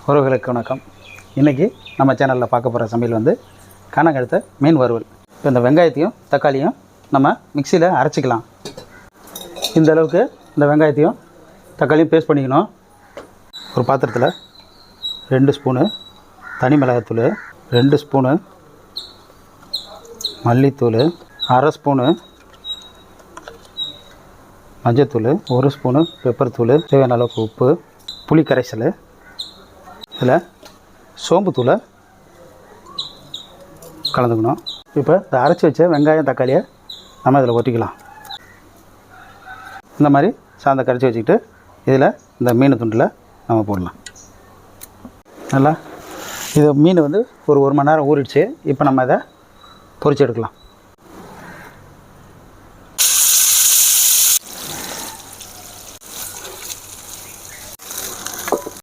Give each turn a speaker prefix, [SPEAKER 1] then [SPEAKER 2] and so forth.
[SPEAKER 1] உறவுகளுக்கு வணக்கம். இன்றைக்கி நம்ம சேனலில் பார்க்க போகிற சமையல் வந்து காணக்கழுத்த மீன் வறுவல். இப்போ இந்த வெங்காயத்தையும் தக்காளியும் நம்ம மிக்சியில் அரைச்சிக்கலாம். இந்த அளவுக்கு இந்த வெங்காயத்தையும் தக்காளியும் பேஸ்ட் பண்ணிக்கணும். ஒரு பாத்திரத்தில் 2 ஸ்பூனு தனி மிளகாத்தூள், 2 ஸ்பூனு மல்லித்தூள், 1/2 ஸ்பூனு மஞ்சத்தூள், 1 ஸ்பூனு பெப்பர் தூள், தேவையான அளவுக்கு உப்பு, புளி கரைசல், இதில் சோம்புத்தூளை கலந்துக்கணும். இப்போ இந்த அரைச்சி வச்ச வெங்காயம் தக்காளியை நம்ம இதில் ஒட்டிக்கலாம். இந்த மாதிரி சாந்த கரைச்சி வச்சுக்கிட்டு இதில் இந்த மீன் துண்டில் நம்ம போடலாம். நல்லா இது மீன் வந்து ஒரு மணி நேரம் ஊறிடுச்சு. இப்போ நம்ம இதை பொரிச்சு எடுக்கலாம்.